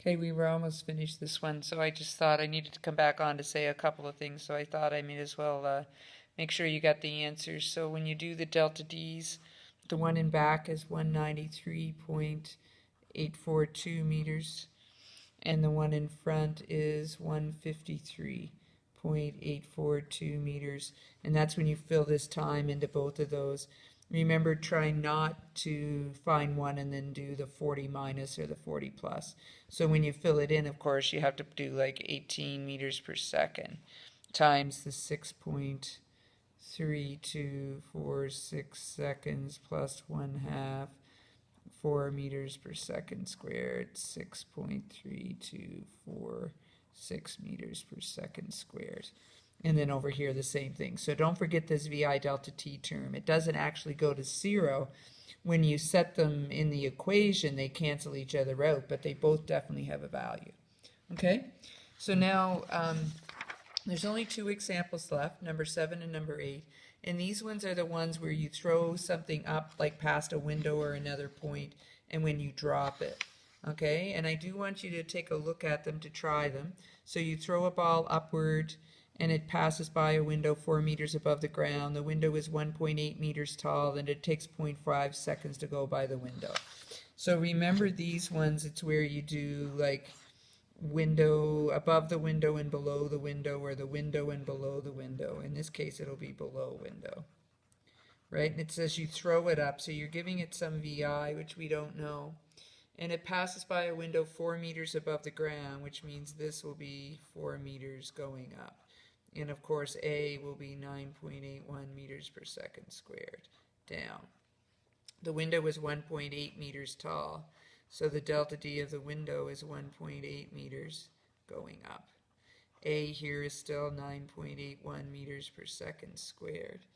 Okay, we were almost finished this one, so I just thought I needed to come back on to say a couple of things, so I thought I may as well make sure you got the answers. So when you do the delta D's, the one in back is 193.842 meters, and the one in front is 153.842 meters, and that's when you fill this time into both of those. Remember, try not to find one and then do the 40 minus or the 40 plus. So when you fill it in, of course, you have to do like 18 meters per second times the 6.3246 seconds plus 1/2, 4 meters per second squared, 6.3246 meters per second squared. And then over here, the same thing. So don't forget this VI delta T term. It doesn't actually go to 0. When you set them in the equation, they cancel each other out, but they both definitely have a value. Okay? So now there's only 2 examples left, number 7 and number 8. And these ones are the ones where you throw something up, like past a window or another point, and when you drop it. Okay? And I do want you to take a look at them to try them. So you throw a ball upward, and it passes by a window 4 meters above the ground. The window is 1.8 meters tall, and it takes 0.5 seconds to go by the window. So remember these ones, it's where you do like window, above the window and below the window, or the window and below the window. In this case, it'll be below window. Right? And it says you throw it up, so you're giving it some VI, which we don't know. And it passes by a window 4 meters above the ground, which means this will be 4 meters going up. And of course, A will be 9.81 meters per second squared down. The window is 1.8 meters tall, so the delta D of the window is 1.8 meters going up. A here is still 9.81 meters per second squared.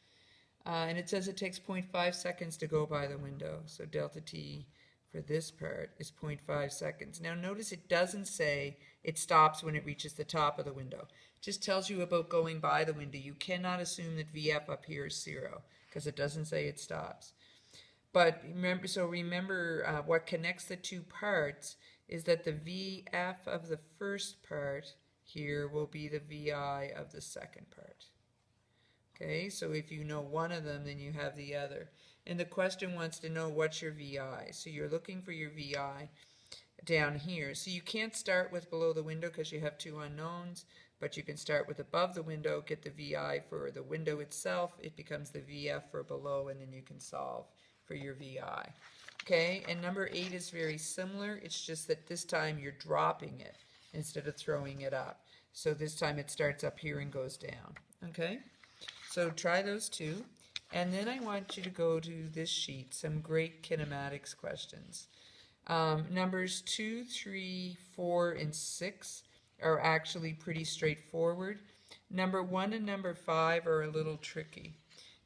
And it says it takes 0.5 seconds to go by the window, so delta T for this part is 0.5 seconds. Now notice it doesn't say it stops when it reaches the top of the window. It just tells you about going by the window. You cannot assume that VF up here is 0 because it doesn't say it stops. But remember, what connects the two parts is that the VF of the first part here will be the VI of the second part. Okay, so if you know one of them, then you have the other. And the question wants to know what's your VI. So you're looking for your VI down here. So you can't start with below the window because you have 2 unknowns, but you can start with above the window, get the VI for the window itself. It becomes the VF for below, and then you can solve for your VI. Okay, and number 8 is very similar. It's just that this time you're dropping it instead of throwing it up. So this time it starts up here and goes down. Okay, so try those 2. And then I want you to go to this sheet, some great kinematics questions. Numbers 2, 3, 4, and 6 are actually pretty straightforward. Number 1 and number 5 are a little tricky.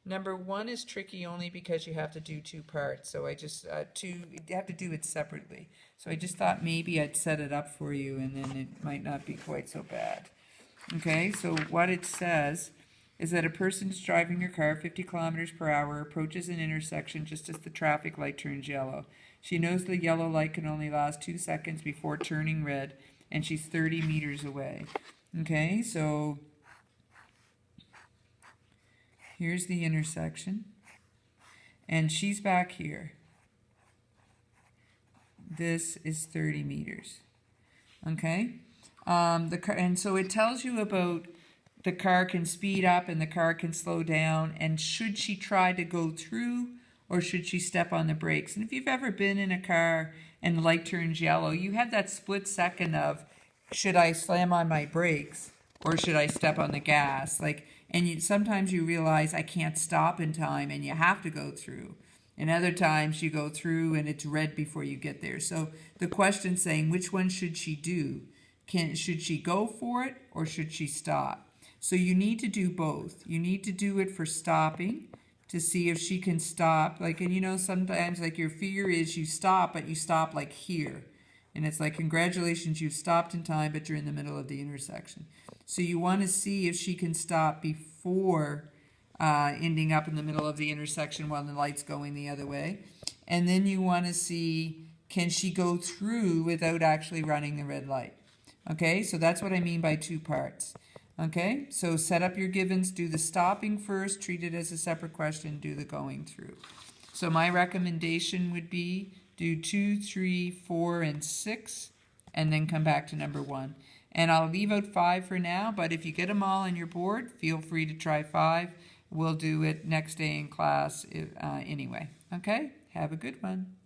Number 1 is tricky only because you have to do 2 parts. So I just, you have to do it separately. So I just thought maybe I'd set it up for you and then it might not be quite so bad. Okay, so what it says is that a person is driving her car 50 kilometers per hour, approaches an intersection just as the traffic light turns yellow. She knows the yellow light can only last 2 seconds before turning red, and she's 30 meters away. Okay, so here's the intersection, and she's back here. This is 30 meters. Okay, and so it tells you about the car can speed up and the car can slow down, and should she try to go through or should she step on the brakes? And if you've ever been in a car and the light turns yellow, you have that split second of, should I slam on my brakes or should I step on the gas? And sometimes you realize I can't stop in time and you have to go through. And other times you go through and it's red before you get there. So the question's saying, which one should she do? Should she go for it or should she stop? So you need to do both. You need to do it for stopping to see if she can stop. Sometimes your fear is you stop, but you stop like here. And it's like, congratulations, you've stopped in time, but you're in the middle of the intersection. So you want to see if she can stop before ending up in the middle of the intersection while the light's going the other way. And then you want to see, can she go through without actually running the red light? Okay, so that's what I mean by two parts. Okay, so set up your givens, do the stopping first, treat it as a separate question, do the going through. So my recommendation would be do 2, 3, 4, and 6, and then come back to number 1. And I'll leave out 5 for now, but if you get them all on your board, feel free to try 5. We'll do it next day in class anyway. Okay, have a good one.